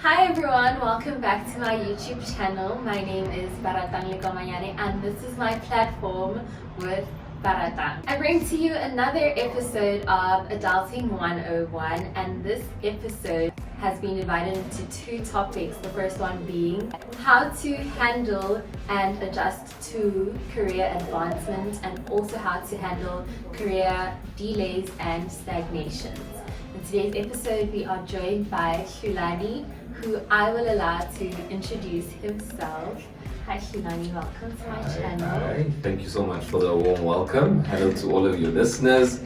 Hi everyone, welcome back to my YouTube channel. My name is Baratang and this is my platform with Baratang. I bring to you another episode of Adulting 101, and this episode has been divided into two topics. The first one being how to handle and adjust to career advancement, and also how to handle career delays and stagnations. In today's episode, we are joined by Hlulani, who I will allow to introduce himself. Hi Hlulani, welcome to my channel. Hi, thank you so much for the warm welcome. Hello to all of your listeners.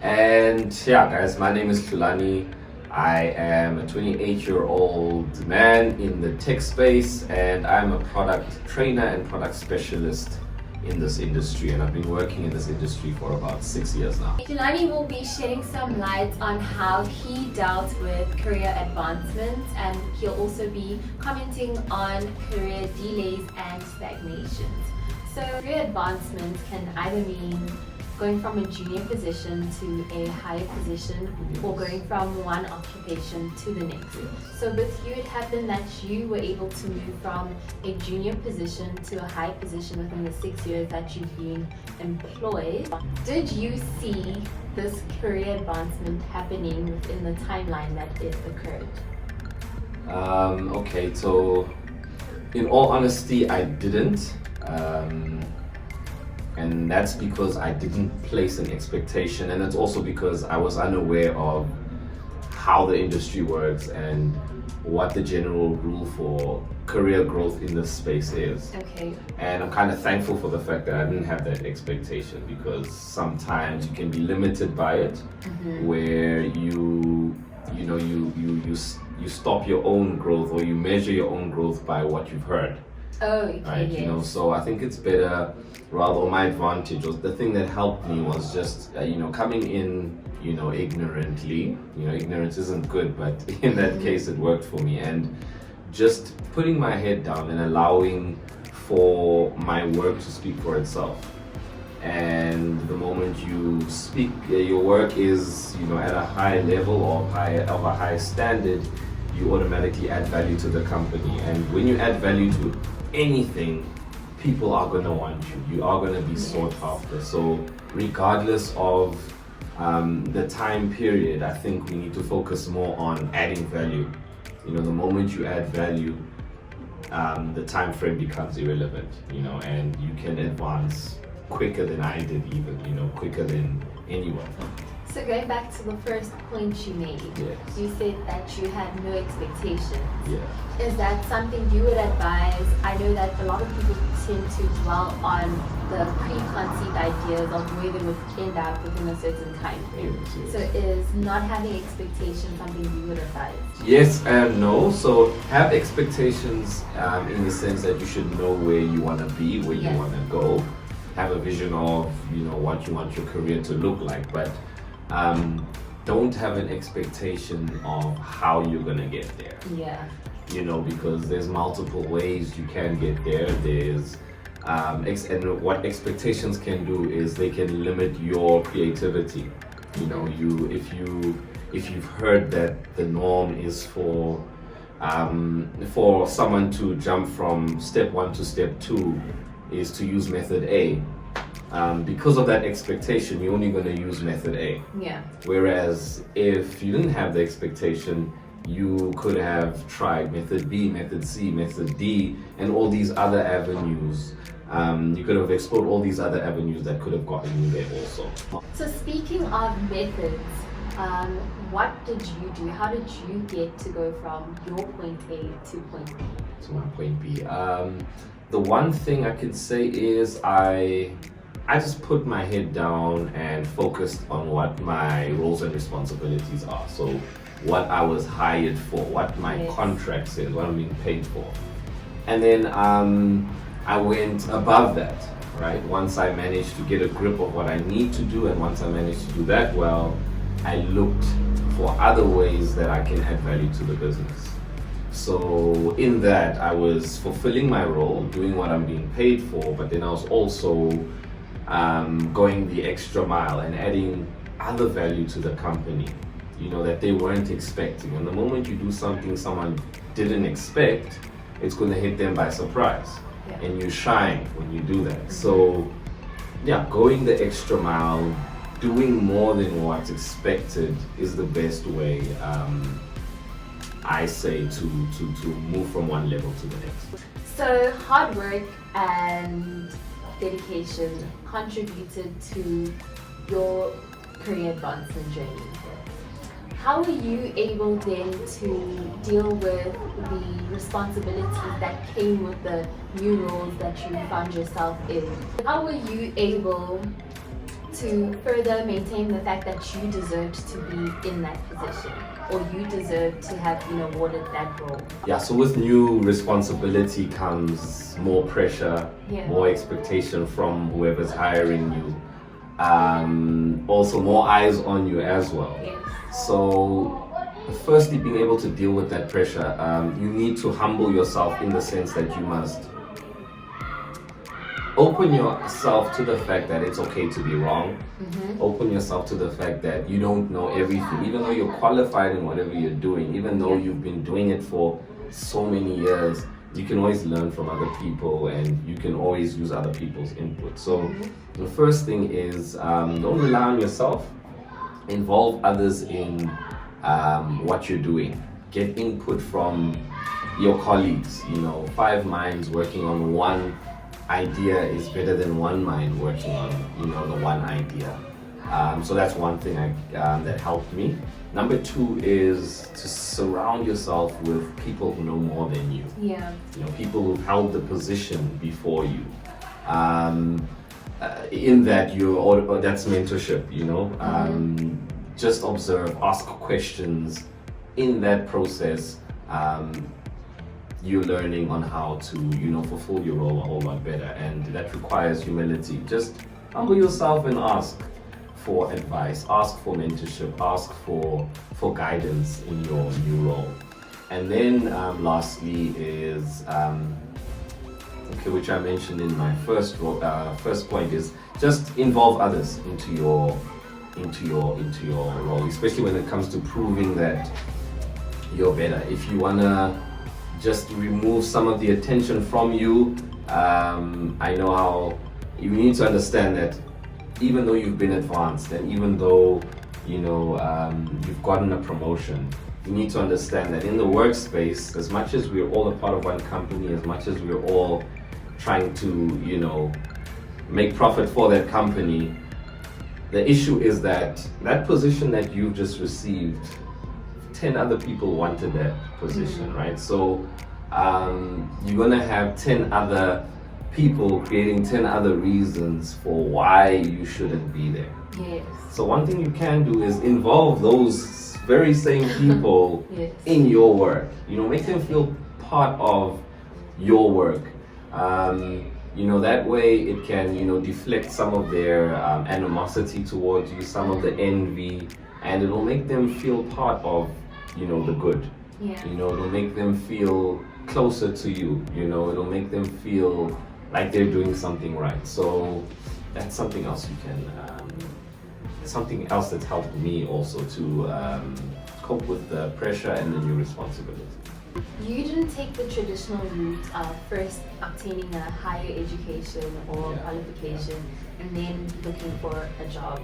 And yeah, guys, my name is Hlulani. I am a 28-year-old man in the tech space, and I'm a product trainer and product specialist in this industry, and I've been working in this industry for about 6 years now. Hlulani will be shedding some light on how he dealt with career advancement, and he'll also be commenting on career delays and stagnations. So career advancement can either mean going from a junior position to a higher position, or going from one occupation to the next. So with you, it happened that you were able to move from a junior position to a high position within the 6 years that you've been employed. Did you see this career advancement happening within the timeline that it occurred? Okay, so in all honesty, I didn't. And that's because I didn't place an expectation, and it's also because I was unaware of how the industry works and what the general rule for career growth in this space is. Okay. And I'm kind of thankful for the fact that I didn't have that expectation, because sometimes you can be limited by it, where you stop your own growth, or you measure your own growth by what you've heard. Oh, okay, right, yes. So I think it's better, rather, my advantage was the thing that helped me was just coming in ignorantly. Ignorance isn't good, but in that case it worked for me, and just putting my head down and allowing for my work to speak for itself. And the moment you speak, your work is at a high level or of a high standard, you automatically add value to the company. And when you add value to anything, people are going to want you. You are going to be sought after. So regardless of the time period, I think we need to focus more on adding value. The moment you add value, the time frame becomes irrelevant, and you can advance quicker than I did, even, quicker than anyone. So going back to the first point you made, Yes. you said that you had no expectations. Yeah. Is that something you would advise? I know that a lot of people tend to dwell on the preconceived ideas of where they would end up within a certain time frame. Yes. So is not having expectations something you would advise? Yes and no. So have expectations in the sense that you should know where you want to be, where you want to go. Have a vision of what you want your career to look like, but don't have an expectation of how you're gonna get there. Yeah. Because there's multiple ways you can get there. There's and what expectations can do is they can limit your creativity. If you've heard that the norm is for someone to jump from step 1 to step 2 is to use method A. Because of that expectation, you're only going to use method A. Yeah. Whereas if you didn't have the expectation, you could have tried method B, method C, method D, and all these other avenues. You could have explored all these other avenues that could have gotten you there also. So speaking of methods, what did you do? How did you get to go from your point A to point B? To my point B. The one thing I can say is I just put my head down and focused on what my roles and responsibilities are. So what I was hired for, what my contract says, what I'm being paid for. And then I went above that, right? Once I managed to get a grip of what I need to do, and once I managed to do that well, I looked for other ways that I can add value to the business. So in that, I was fulfilling my role, doing what I'm being paid for, but then I was also going the extra mile and adding other value to the company. that they weren't expecting. And the moment you do something someone didn't expect, it's going to hit them by surprise. Yeah. And you shine when you do that. So, yeah, going the extra mile, doing more than what's expected is the best way, I say, to move from one level to the next. So hard work and dedication contributed to your career advancement journey. How were you able then to deal with the responsibilities that came with the new roles that you found yourself in? How were you able to further maintain the fact that you deserved to be in that position, or you deserved to have been awarded that role? Yeah, so with new responsibility comes more pressure, more expectation from whoever's hiring you. Also more eyes on you as well. Yes. So firstly, being able to deal with that pressure, you need to humble yourself in the sense that you must open yourself to the fact that it's okay to be wrong. Open yourself to the fact that you don't know everything, even though you're qualified in whatever you're doing, even though you've been doing it for so many years. You can always learn from other people, and you can always use other people's input. So the first thing is, don't rely on yourself. Involve others in what you're doing. Get input from your colleagues. 5 minds working on one idea is better than 1 mind working on the one idea. So that's one thing that helped me. Number 2 is to surround yourself with people who know more than you. Yeah. People who've held the position before you. In that that's mentorship. Just observe, ask questions. In that process, you're learning on how to fulfill your role a whole lot better, and that requires humility. Just humble yourself and ask for advice, ask for mentorship, ask for guidance in your new role. And then lastly is which I mentioned in my first point, is just involve others into your role, especially when it comes to proving that you're better. If you wanna just remove some of the attention from you, I know how you need to understand that even though you've been advanced, and even though you've gotten a promotion, you need to understand that in the workspace, as much as we're all a part of one company, as much as we're all trying to make profit for that company, the issue is that position that you've just received, 10 other people wanted that position, right? So you're gonna have 10 other people creating 10 other reasons for why you shouldn't be there. Yes. So one thing you can do is involve those very same people in your work. Make them feel part of your work. That way it can, deflect some of their animosity towards you, some of the envy, and it'll make them feel part of, the good. Yeah. It'll make them feel closer to you. It'll make them feel like they're doing something right. So that's something else you can, something else that's helped me also to cope with the pressure and the new responsibility. You didn't take the traditional route of first obtaining a higher education or qualification and then looking for a job.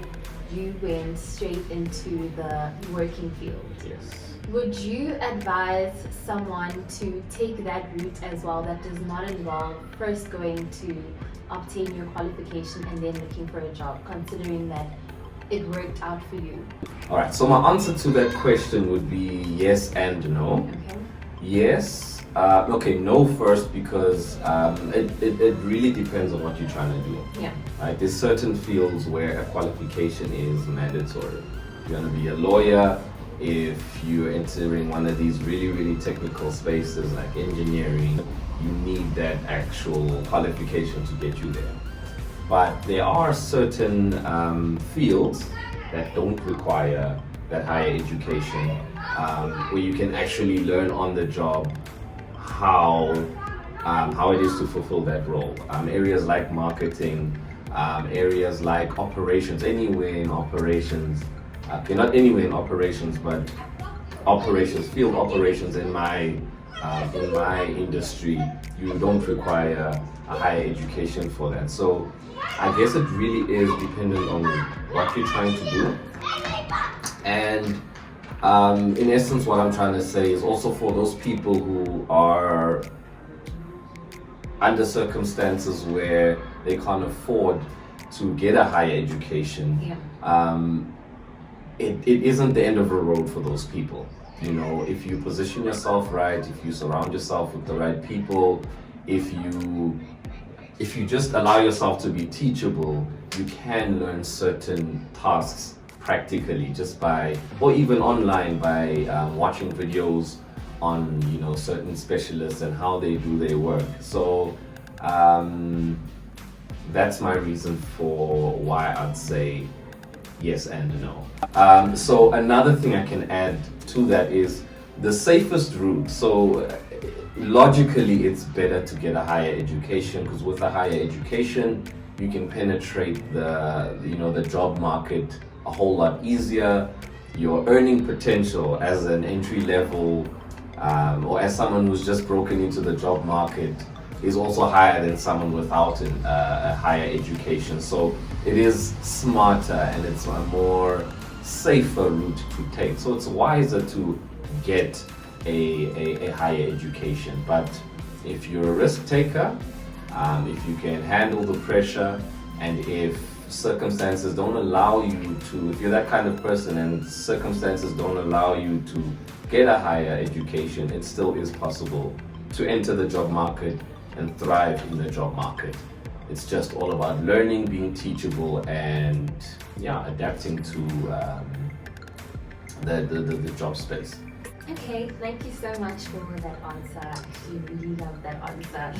You went straight into the working field. Yes. Would you advise someone to take that route as well, that does not involve first going to obtain your qualification and then looking for a job, considering that it worked out for you? All right, so my answer to that question would be yes and no. Okay. Yes. No first, because it really depends on what you're trying to do. Yeah. Right? There's certain fields where a qualification is mandatory. You're going to be a lawyer. If you're entering one of these really, really technical spaces like engineering, you need that actual qualification to get you there. But there are certain fields that don't require that higher education, where you can actually learn on the job how it is to fulfill that role. Areas like marketing, areas like operations, anywhere in operations, not anywhere in operations, but field operations in my industry, you don't require a higher education for that. So I guess it really is dependent on what you're trying to do. And in essence, what I'm trying to say is also for those people who are under circumstances where they can't afford to get a higher education, it isn't the end of the road for those people. You know, if you position yourself right, if you surround yourself with the right people, if you just allow yourself to be teachable, you can learn certain tasks practically just by, or even online by watching videos on, you know, certain specialists and how they do their work. So that's my reason for why I'd say yes and no. So another thing I can add to that is the safest route. So logically, it's better to get a higher education, because with a higher education, you can penetrate the job market a whole lot easier. Your earning potential as an entry level or as someone who's just broken into the job market is also higher than someone without a higher education. So it is smarter and it's a more safer route to take. So it's wiser to get a higher education. But if you're a risk taker, if you can handle the pressure, and if circumstances don't allow you to, if you're that kind of person and circumstances don't allow you to get a higher education, it still is possible to enter the job market and thrive in the job market. It's just all about learning, being teachable, and adapting to the job space. Okay, thank you so much for that answer. I actually really love that answer.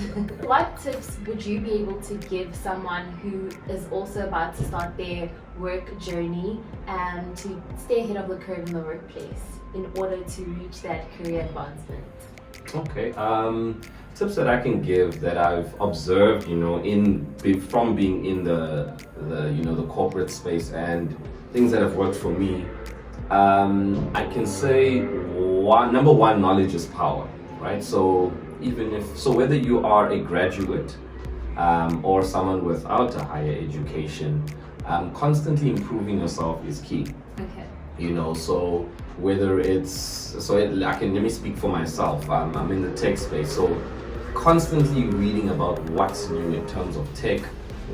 What tips would you be able to give someone who is also about to start their work journey and to stay ahead of the curve in the workplace in order to reach that career advancement? Okay, tips that I can give that I've observed, from being in the corporate space and things that have worked for me. I can say number one, knowledge is power, right? So whether you are a graduate or someone without a higher education, constantly improving yourself is key. Okay. So whether let me speak for myself. I'm in the tech space, so constantly reading about what's new in terms of tech,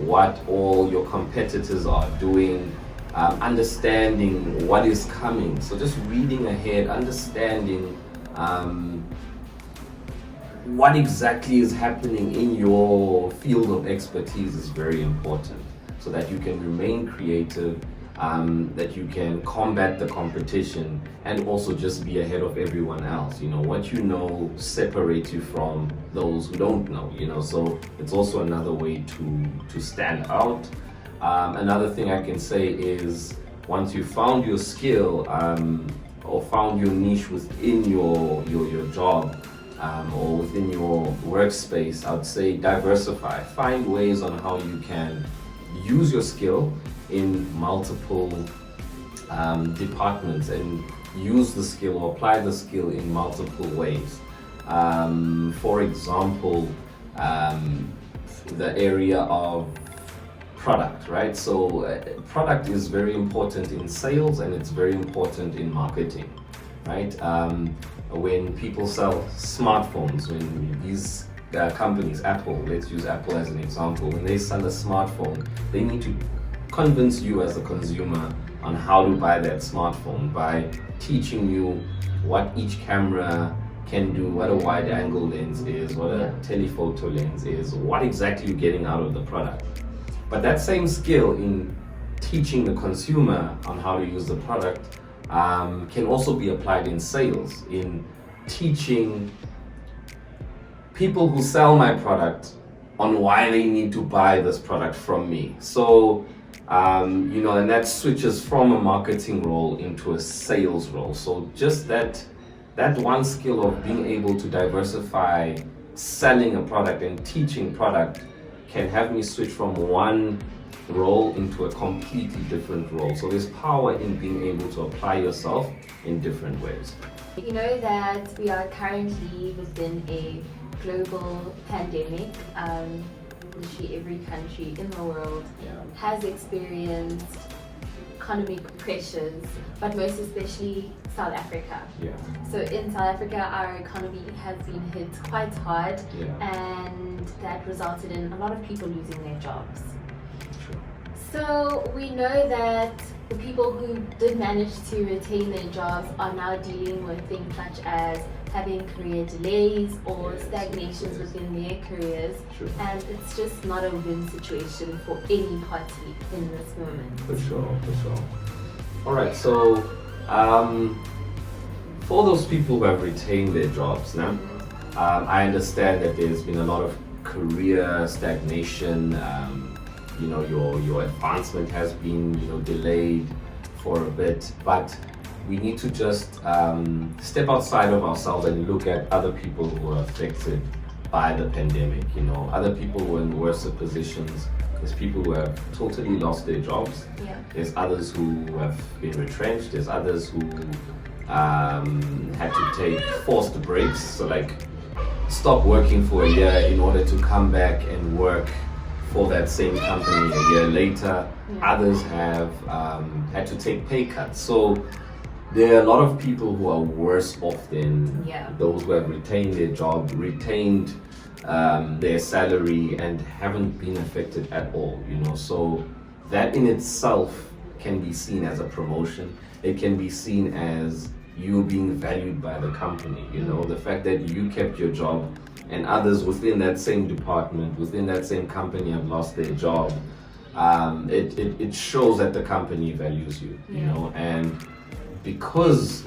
what all your competitors are doing, understanding what is coming. So just reading ahead, understanding what exactly is happening in your field of expertise is very important, so that you can remain creative, that you can combat the competition, and also just be ahead of everyone else. What you know separates you from those who don't know. So it's also another way to stand out. Another thing I can say is, once you found your skill or found your niche within your job or within your workspace, I would say diversify. Find ways on how you can use your skill in multiple departments, and use the skill or apply the skill in multiple ways. For example, the area of product, right? So product is very important in sales and it's very important in marketing, right? When people sell smartphones, when these companies, Apple, let's use Apple as an example, when they sell a smartphone, they need to convince you as a consumer on how to buy that smartphone by teaching you what each camera can do, what a wide angle lens is, what a telephoto lens is, what exactly you're getting out of the product. But that same skill in teaching the consumer on how to use the product can also be applied in sales, in teaching people who sell my product on why they need to buy this product from me. So, and that switches from a marketing role into a sales role. So just that one skill of being able to diversify selling a product and teaching product can have me switch from one role into a completely different role. So there's power in being able to apply yourself in different ways. You know that we are currently within a global pandemic. Literally every country in the world has experienced economic pressures, but most especially South Africa. So in South Africa, our economy has been hit quite hard, and that resulted in a lot of people losing their jobs. So we know that the people who did manage to retain their jobs are now dealing with things such as having career delays or stagnations within their careers, and it's just not a win situation for any party in this moment. For sure. All right, so for those people who have retained their jobs now, I understand that there's been a lot of career stagnation. Your advancement has been delayed for a bit, but we need to just step outside of ourselves and look at other people who are affected by the pandemic. Other people who are in worse positions. There's people who have totally lost their jobs. There's others who have been retrenched. There's others who had to take forced breaks, so stop working for a year in order to come back and work for that same company a year later. Others have had to take pay cuts. So there are a lot of people who are worse off than those who have retained their job, retained their salary, and haven't been affected at all. So that in itself can be seen as a promotion. It can be seen as you being valued by the company. The fact that you kept your job and others within that same department, within that same company have lost their job. It shows that the company values you, and because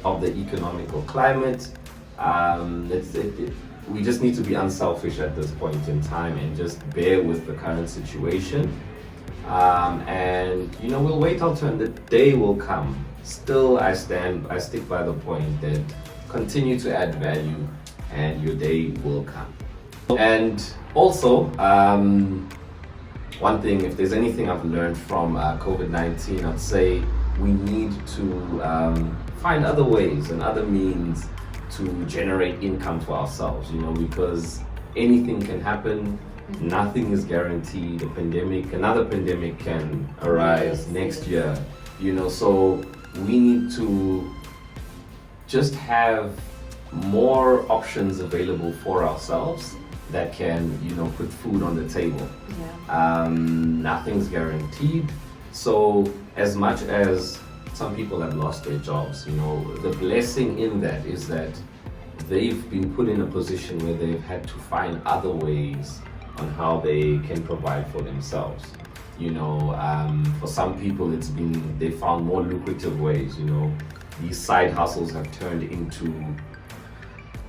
of the economical climate, we just need to be unselfish at this point in time and just bear with the current situation. And we'll wait our turn. The day will come. Still, I stick by the point that continue to add value and your day will come. And also, one thing, if there's anything I've learned from COVID-19, I'd say we need to find other ways and other means to generate income for ourselves, because anything can happen. Nothing is guaranteed. Another pandemic can arise next year, so we need to just have more options available for ourselves that can, put food on the table. Nothing's guaranteed. So as much as some people have lost their jobs, the blessing in that is that they've been put in a position where they've had to find other ways on how they can provide for themselves. For some people they found more lucrative ways. These side hustles have turned into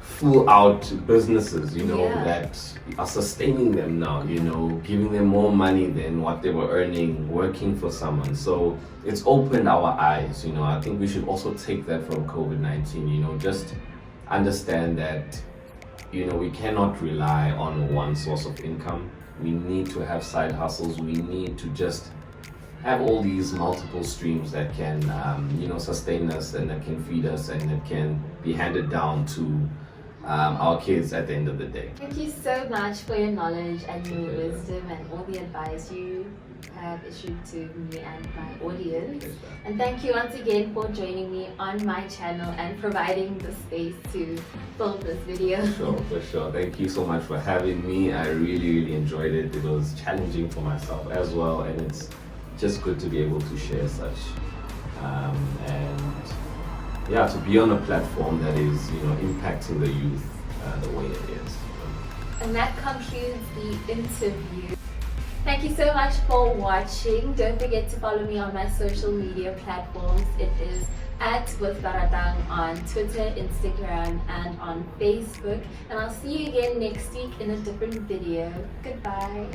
full out businesses, that are sustaining them now, giving them more money than what they were earning working for someone. So it's opened our eyes. I think we should also take that from COVID-19, just understand that, we cannot rely on one source of income. We need to have side hustles. We need to just have all these multiple streams that can, sustain us and that can feed us and that can be handed down to our kids at the end of the day. Thank you so much for your knowledge and your wisdom and all the advice you have issued to me and my audience. And thank you once again for joining me on my channel and providing the space to film this video. For sure. Thank you so much for having me. I really enjoyed it. It was challenging for myself as well, and it's just good to be able to share such to be on a platform that is impacting the youth the way it is. And that concludes the interview. Thank you so much for watching. Don't forget to follow me on my social media platforms. It is @withbaratang on Twitter, Instagram, and on Facebook. And I'll see you again next week in a different video. Goodbye.